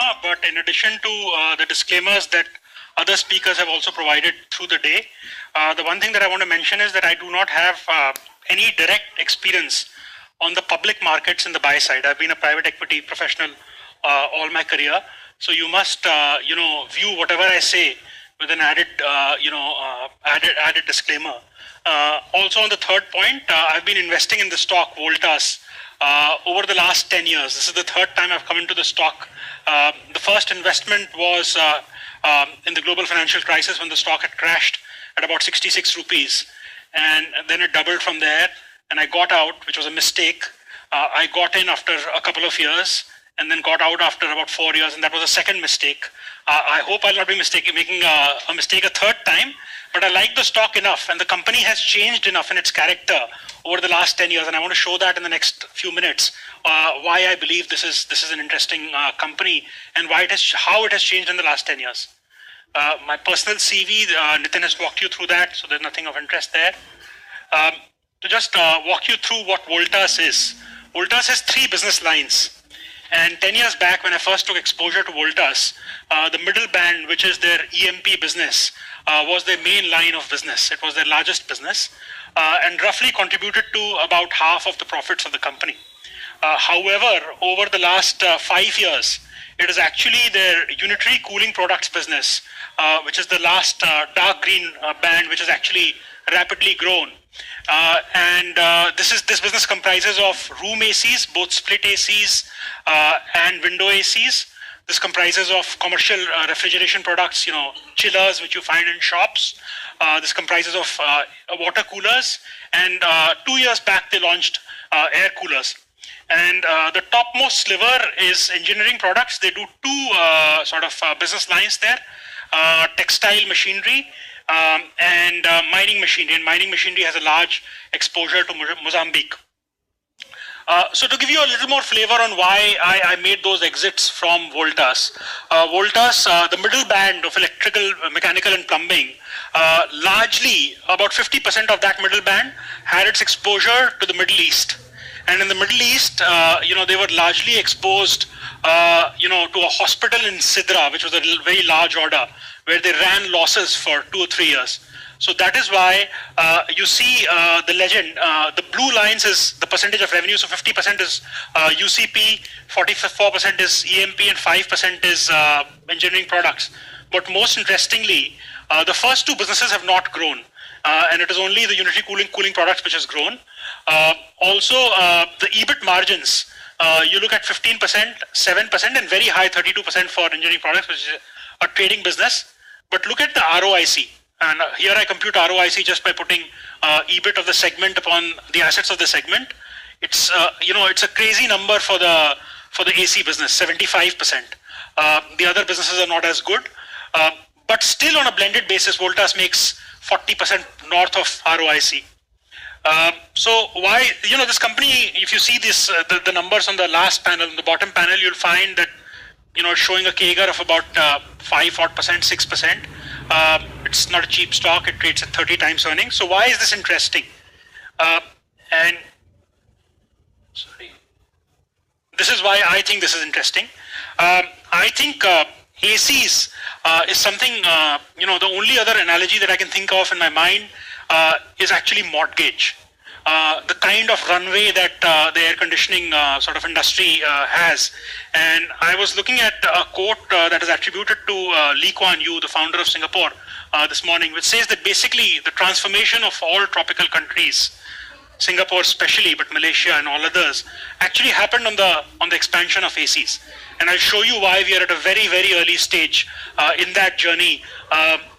disclaimer, but in addition to the disclaimers that other speakers have also provided through the day, the one thing that I want to mention is that I do not have any direct experience on the public markets in the buy side. I've been a private equity professional all my career, so you must view whatever I say with an added added disclaimer. Also on the third point, I've been investing in the stock VOLTAS over the last 10 years. This is the third time I've come into the stock. The first investment was in the global financial crisis when the stock had crashed at about 66 rupees, and then it doubled from there, and I got out, which was a mistake. I got in after a couple of years and then got out after about 4 years, and that was a second mistake. I hope I'll not be making a mistake a third time, but I like the stock enough, and the company has changed enough in its character over the last 10 years, and I want to show that in the next few minutes, why I believe this is an interesting company and how it has changed in the last 10 years. My personal CV, Nitin has walked you through that, so there's nothing of interest there. To just walk you through what VOLTAS is. VOLTAS has 3 business lines. And 10 years back, when I first took exposure to VOLTAS, the middle band, which is their EMP business, was their main line of business. It was their largest business, and roughly contributed to about half of the profits of the company. However, over the last 5 years, it is actually their unitary cooling products business, which is the last dark green band, which has actually rapidly grown. This business comprises of room ACs, both split ACs and window ACs. This comprises of commercial refrigeration products, chillers, which you find in shops. This comprises of water coolers, and 2 years back they launched air coolers. And the topmost sliver is engineering products. They do 2 business lines there: textile machinery and mining machinery. And mining machinery has a large exposure to Mozambique. So to give you a little more flavor on why I made those exits from VOLTAS. VOLTAS, the middle band of electrical, mechanical and plumbing, largely about 50% of that middle band had its exposure to the Middle East. And in the Middle East, they were largely exposed, to a hospital in Sidra, which was a very large order, where they ran losses for 2 or 3 years. So that is why you see the legend. The blue lines is the percentage of revenue. So 50% is UCP, 44% is EMP, and 5% is engineering products. But most interestingly, the first 2 businesses have not grown. And it is only the unitary cooling products which has grown. Also, the EBIT margins, you look at 15%, 7%, and very high 32% for engineering products, which is a trading business. But look at the ROIC. And here I compute ROIC just by putting EBIT of the segment upon the assets of the segment. It's it's a crazy number for the AC business, 75%. The other businesses are not as good, but still on a blended basis, VOLTAS makes 40% north of ROIC. So why, this company, if you see this, the numbers on the last panel, on the bottom panel, you'll find that, it's showing a CAGR of about 5%, 6%. It's not a cheap stock. It trades at 30 times earnings. So why is this interesting? This is why I think this is interesting. I think ACs is something, the only other analogy that I can think of in my mind is actually mortgage. The kind of runway that the air conditioning sort of industry has. And I was looking at a quote that is attributed to Lee Kuan Yew, the founder of Singapore, this morning, which says that basically the transformation of all tropical countries, Singapore especially, but Malaysia and all others, actually happened on the expansion of ACs. And I'll show you why we are at a very, very early stage in that journey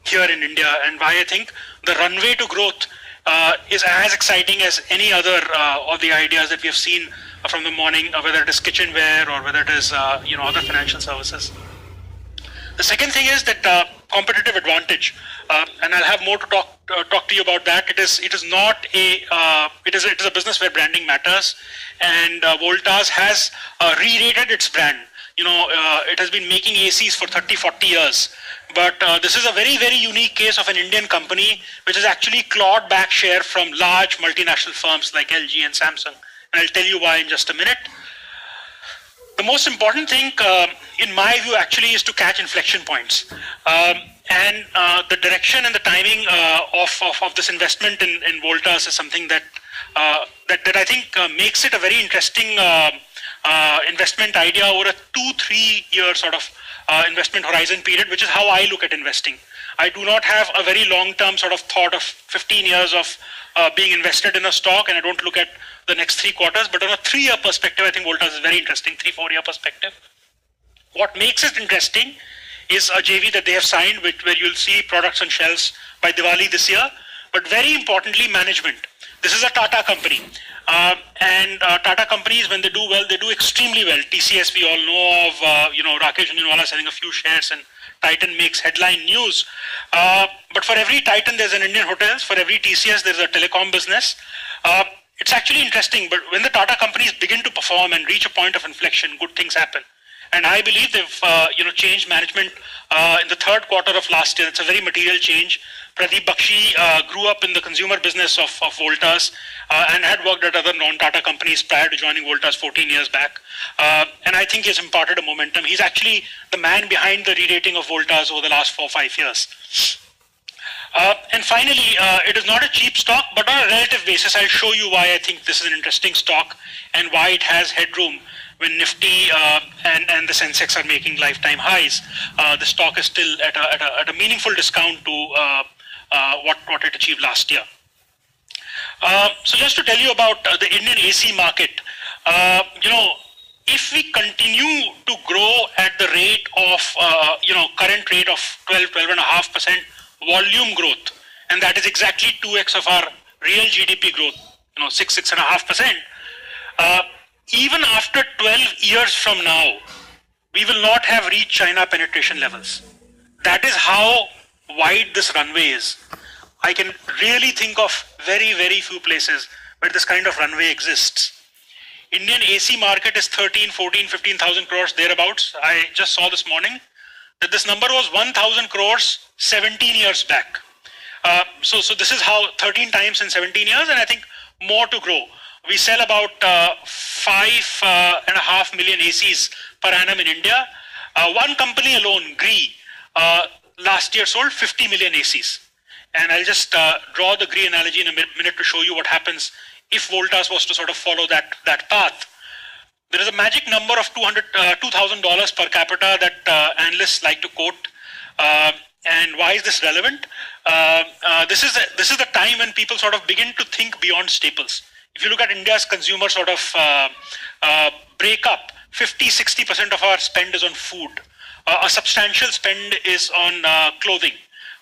here in India, and why I think the runway to growth is as exciting as any other of the ideas that we have seen from the morning, whether it is kitchenware or whether it is other financial services. The second thing is that competitive advantage, and I'll have more to talk to you about that. It is a business where branding matters, and VOLTAS has re-rated its brand. It has been making ACs for 30-40 years. But this is a very, very unique case of an Indian company which has actually clawed back share from large multinational firms like LG and Samsung. And I'll tell you why in just a minute. The most important thing, in my view, actually is to catch inflection points. And the direction and the timing of this investment in Voltas is something that I think makes it a very interesting investment idea over a 2-3 year sort of investment horizon period, which is how I look at investing. I do not have a very long-term sort of thought of 15 years of being invested in a stock, and I don't look at the next 3 quarters, but on a 3-year perspective, I think Voltas is very interesting, 3-4 year perspective. What makes it interesting is a JV that they have signed, where you'll see products on shelves by Diwali this year, but very importantly, management. This is a Tata company, and Tata companies, when they do well, they do extremely well. TCS, we all know of, Rakesh Jhunjhunwala selling a few shares, and Titan makes headline news. But for every Titan, there's an Indian Hotels. For every TCS, there's a telecom business. It's actually interesting, but when the Tata companies begin to perform and reach a point of inflection, good things happen. And I believe they've changed management in the 3rd quarter of last year. It's a very material change. Pradeep Bakshi grew up in the consumer business of Voltas and had worked at other non-Tata companies prior to joining Voltas 14 years back. And I think he has imparted a momentum. He's actually the man behind the re-rating of Voltas over the last 4-5 years. And finally, it is not a cheap stock, but on a relative basis, I'll show you why I think this is an interesting stock and why it has headroom when Nifty and the Sensex are making lifetime highs. The stock is still at a meaningful discount to what it achieved last year. So just to tell you about the Indian AC market, if we continue to grow at the rate of, current rate of 12.5% volume growth, and that is exactly 2x of our real GDP growth, 6.5%. Even after 12 years from now, we will not have reached China penetration levels. That is how wide this runway is. I can really think of very, very few places where this kind of runway exists. Indian AC market is 13, 14, 15,000 crores thereabouts. I just saw this morning that this number was 1,000 crores 17 years back. So this is how 13 times in 17 years, and I think more to grow. We sell about 5.5 million ACs per annum in India. One company alone, GREE, last year sold 50 million ACs. And I'll just draw the GREE analogy in a minute to show you what happens if Voltas was to sort of follow that path. There is a magic number of $2,000 per capita that analysts like to quote. And why is this relevant? This is the time when people sort of begin to think beyond staples. If you look at India's consumer sort of breakup, 50-60% of our spend is on food. A substantial spend is on clothing.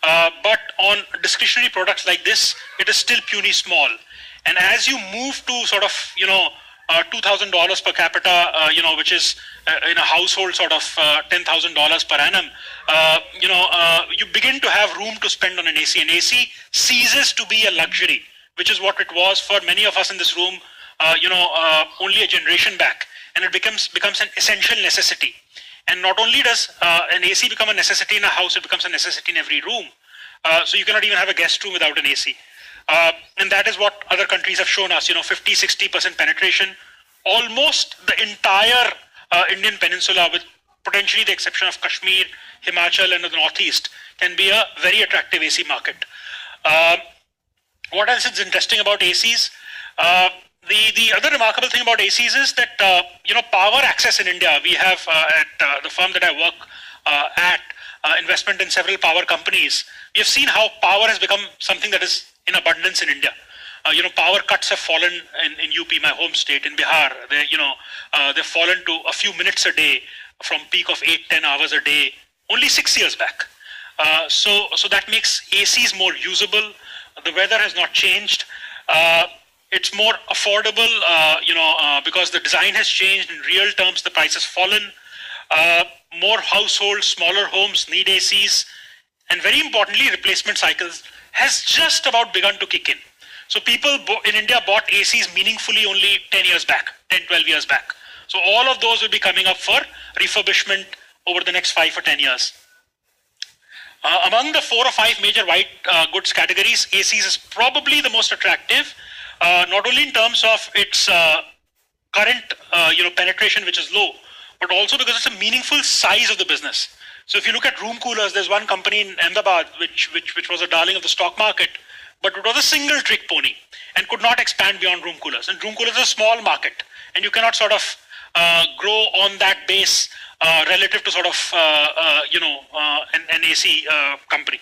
But on discretionary products like this, it is still puny small. And as you move to sort of, $2,000 per capita, which is in a household sort of $10,000 per annum, you begin to have room to spend on an AC. An AC ceases to be a luxury, which is what it was for many of us in this room, only a generation back. And it becomes an essential necessity. And not only does an AC become a necessity in a house, it becomes a necessity in every room. So you cannot even have a guest room without an AC. And that is what other countries have shown us, 50-60% penetration. Almost the entire Indian peninsula, with potentially the exception of Kashmir, Himachal and the Northeast, can be a very attractive AC market. What else is interesting about ACs? The other remarkable thing about ACs is that, power access in India, we have at the firm that I work at, investment in several power companies. We have seen how power has become something that is in abundance in India. Power cuts have fallen in UP, my home state, in Bihar. They've fallen to a few minutes a day from peak of 8-10 hours a day only 6 years back. So that makes ACs more usable. The weather has not changed. It's more affordable, because the design has changed. In real terms, the price has fallen. More households, smaller homes need ACs. And very importantly, replacement cycles has just about begun to kick in. So people in India bought ACs meaningfully only 10 years back, 10-12 years back. So all of those will be coming up for refurbishment over the next 5 or 10 years. Among the 4 or 5 major white goods categories, ACs is probably the most attractive, not only in terms of its current penetration, which is low, but also because it's a meaningful size of the business. So if you look at room coolers, there's one company in Ahmedabad which was a darling of the stock market, but it was a single trick pony and could not expand beyond room coolers. And room coolers is a small market, and you cannot sort of grow on that base relative to sort of an AC company.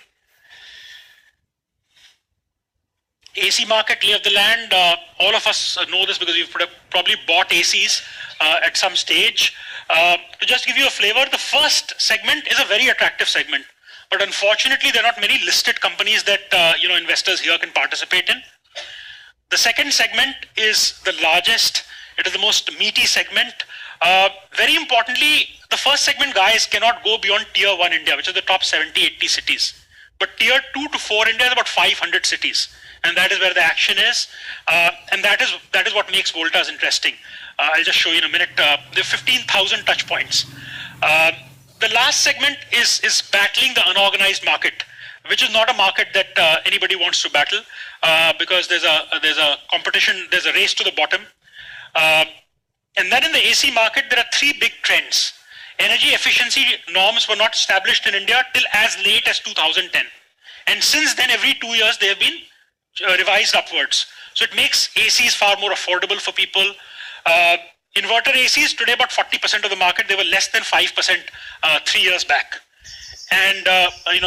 AC market, lay of the land. All of us know this because we've probably bought ACs at some stage. To just give you a flavor, the first segment is a very attractive segment, but unfortunately there are not many listed companies that investors here can participate in. The second segment is the largest. It is the most meaty segment. Very importantly, the first segment guys cannot go beyond tier 1 India, which is the top 70-80 cities. But tier 2 to 4 India is about 500 cities. And that is where the action is. And that is what makes VOLTAS interesting. I'll just show you in a minute. There are 15,000 touch points. The last segment is battling the unorganized market, which is not a market that anybody wants to battle because there's a competition, there's a race to the bottom. And then in the AC market, there are three big trends. Energy efficiency norms were not established in India till as late as 2010. And since then, every 2 years, they have been revised upwards. So it makes ACs far more affordable for people. Inverter ACs, today about 40% of the market. They were less than 5% 3 years back. And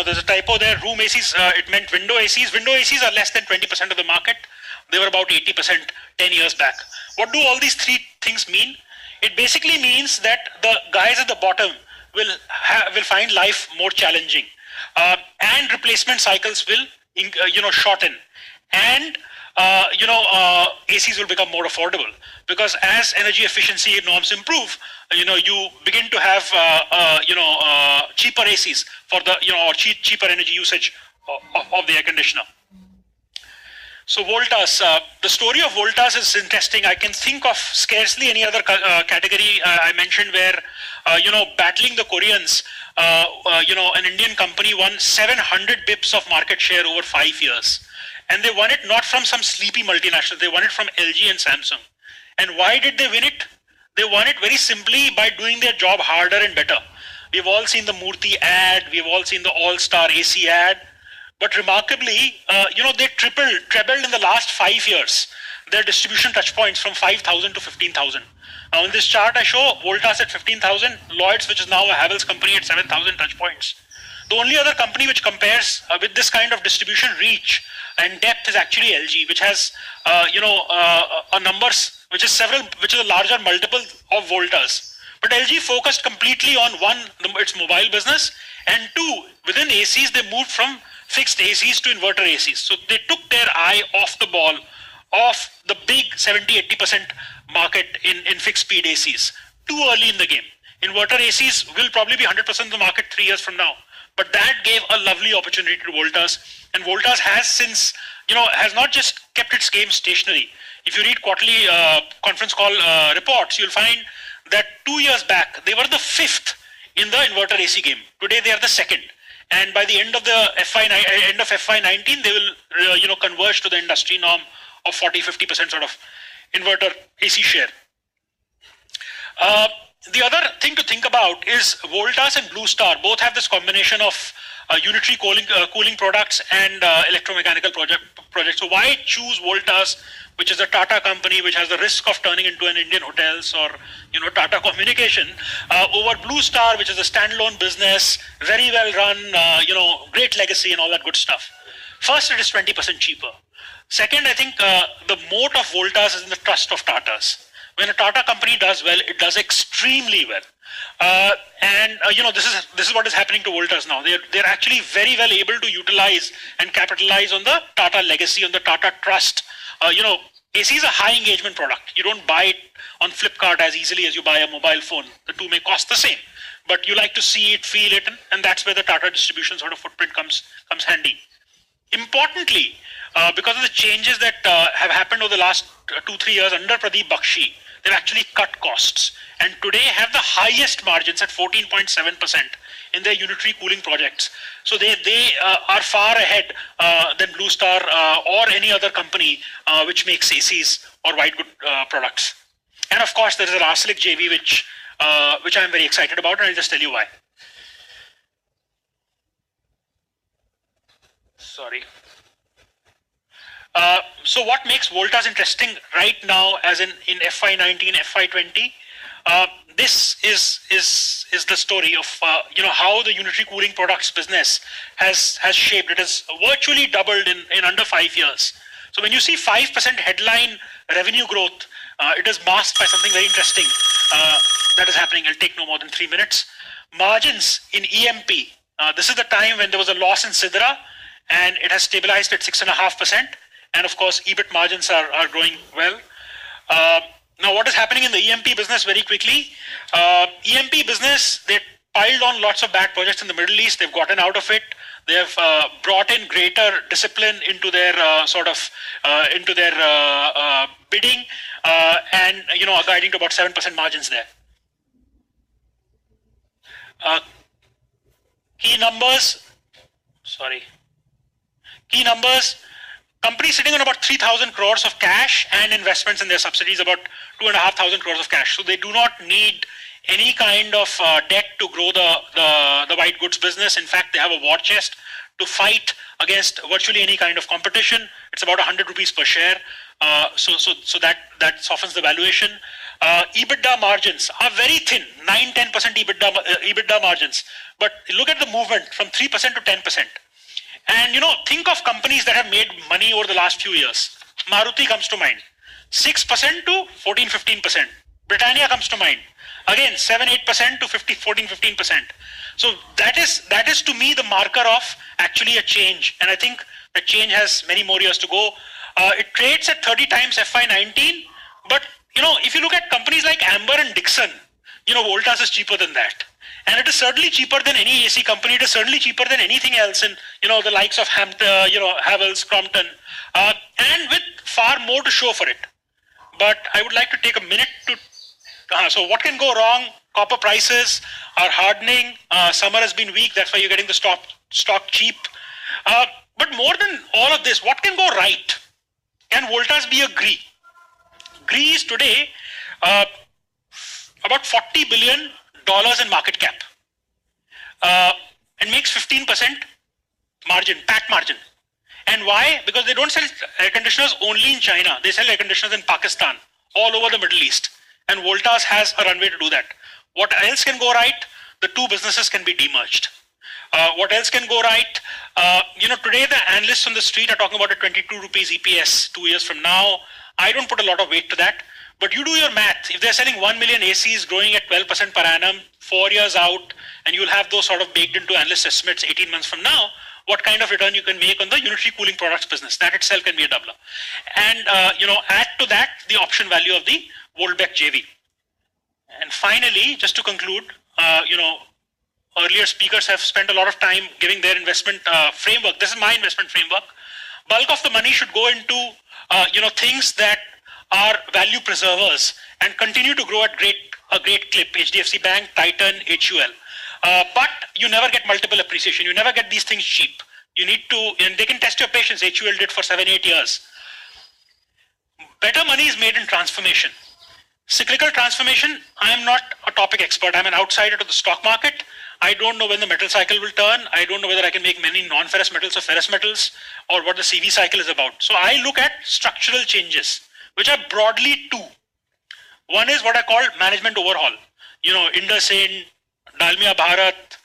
there's a typo there. Room ACs, it meant window ACs. Window ACs are less than 20% of the market. They were about 80% 10 years back. What do all these three things mean? It basically means that the guys at the bottom will find life more challenging, and replacement cycles will shorten, and ACs will become more affordable, because as energy efficiency norms improve, you begin to have cheaper ACs for the or cheaper energy usage of the air conditioner. So VOLTAS, the story of VOLTAS is interesting. I can think of scarcely any other category I mentioned where, battling the Koreans, an Indian company won 700 bips of market share over 5 years. And they won it not from some sleepy multinational, they won it from LG and Samsung. And why did they win it? They won it very simply by doing their job harder and better. We've all seen the Murthy ad, we've all seen the All-Star AC ad. But remarkably, they trebled in the last 5 years their distribution touchpoints from 5,000 to 15,000. Now in this chart I show VOLTAS at 15,000, Lloyd's, which is now a Havells company, at 7,000 touchpoints. The only other company which compares with this kind of distribution reach and depth is actually LG, which has numbers which is a larger multiple of VOLTAS. But LG focused completely on one, its mobile business, and two, within ACs they moved from fixed ACs to inverter ACs. So they took their eye off the ball of the big 70-80% market in fixed speed ACs too early in the game. Inverter ACs will probably be 100% of the market 3 years from now. But that gave a lovely opportunity to VOLTAS. And VOLTAS has since, has not just kept its game stationary. If you read quarterly conference call reports, you'll find that 2 years back, they were the 5th in the inverter AC game. Today, they are the 2nd. And by the end of the FY19, they will converge to the industry norm of 40-50% sort of inverter AC share. The other thing to think about is VOLTAS and Blue Star both have this combination of unitary cooling products and electromechanical projects. So why choose VOLTAS, which is a Tata company which has the risk of turning into an Indian Hotels or Tata Communication, over Blue Star, which is a standalone business, very well run, great legacy and all that good stuff. First, it is 20% cheaper. Second, I think the moat of VOLTAS is in the trust of Tatas. When a Tata company does well, it does extremely well. This is what is happening to VOLTAS now. They're actually very well able to utilize and capitalize on the Tata legacy, on the Tata trust. AC is a high engagement product. You don't buy it on Flipkart as easily as you buy a mobile phone. The two may cost the same, but you like to see it, feel it, and that's where the Tata distribution sort of footprint comes handy. Importantly, because of the changes that have happened over the last 2-3 years under Pradeep Bakshi, they've actually cut costs and today have the highest margins at 14.7% in their unitary cooling projects. So they are far ahead than Blue Star or any other company which makes ACs or white good products. And of course, there is a Arcelor JV which which I'm very excited about, and I'll just tell you why. Sorry. So what makes Voltas interesting right now, as in FY19, FY20? This is the story of how the unitary cooling products business has shaped. It has virtually doubled in under 5 years. So when you see 5% headline revenue growth, it is masked by something very interesting that is happening. It'll take no more than 3 minutes. Margins in EMP. This is the time when there was a loss in Sidra, and it has stabilized at 6.5%. And of course, EBIT margins are growing well. Now, what is happening in the EMP business very quickly? EMP business, they piled on lots of bad projects in the Middle East. They've gotten out of it. They have brought in greater discipline into their bidding, and are guiding to about 7% margins there. Key numbers. Company sitting on about 3,000 crores of cash and investments in their subsidiaries, about 2,500 crores of cash. So they do not need any kind of debt to grow the white goods business. In fact, they have a war chest to fight against virtually any kind of competition. It's about 100 rupees per share. So that softens the valuation. EBITDA margins are very thin, 9-10% EBITDA margins. But look at the movement from 3% to 10%. And think of companies that have made money over the last few years. Maruti comes to mind, 6% to 14-15%. Britannia comes to mind, again 7-8% to 14-15%. So that is to me the marker of actually a change, and I think the change has many more years to go. It trades at 30 times FY19, but if you look at companies like Amber and Dixon, Voltas is cheaper than that. And it is certainly cheaper than any AC company. It is certainly cheaper than anything else in, the likes of Hampton, Havells, Crompton, and with far more to show for it. But I would like to take a minute to, so what can go wrong? Copper prices are hardening. Summer has been weak. That's why you're getting the stock cheap. But more than all of this, what can go right? Can Voltas be a GRI? GRI is today about $40 billion in market cap, and makes 15% margin, PAT margin. And why? Because they don't sell air conditioners only in China. They sell air conditioners in Pakistan, all over the Middle East. And Voltas has a runway to do that. What else can go right? The two businesses can be demerged. What else can go right? Today the analysts on the street are talking about a 22 rupees EPS 2 years from now. I don't put a lot of weight to that. But you do your math. If they're selling 1 million ACs growing at 12% per annum, 4 years out, and you'll have those sort of baked into analyst estimates 18 months from now, what kind of return you can make on the unitary cooling products business. That itself can be a doubler. And, add to that the option value of the Voltbek JV. And finally, just to conclude, earlier speakers have spent a lot of time giving their investment framework. This is my investment framework. Bulk of the money should go into, things that are value preservers and continue to grow at a great clip. HDFC Bank, Titan, HUL. But you never get multiple appreciation. You never get these things cheap. You need to, and they can test your patience. HUL did for 7-8 years. Better money is made in transformation. Cyclical transformation, I am not a topic expert. I'm an outsider to the stock market. I don't know when the metal cycle will turn. I don't know whether I can make many non-ferrous metals or ferrous metals, or what the CV cycle is about. So I look at structural changes, which are broadly two. One is what I call management overhaul. Indosin, Dalmia Bharat,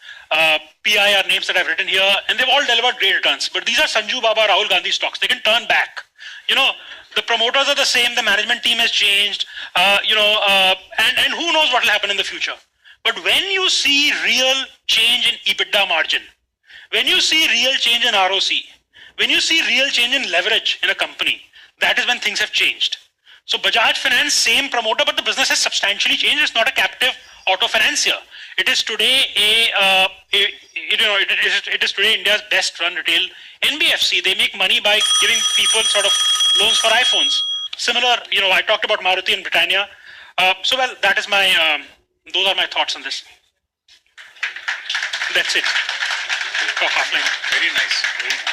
PI are names that I've written here, and they've all delivered great returns. But these are Sanju Baba, Rahul Gandhi stocks. They can turn back. The promoters are the same. The management team has changed. And who knows what will happen in the future. But when you see real change in EBITDA margin, when you see real change in ROC, when you see real change in leverage in a company, that is when things have changed. So Bajaj Finance, same promoter, but the business has substantially changed. It's not a captive auto financier. It is today it is today India's best run retail NBFC. They make money by giving people sort of loans for iPhones. Similar, I talked about Maruti and Britannia. That is my, those are my thoughts on this. That's it. Talk offline. Very nice. Very nice.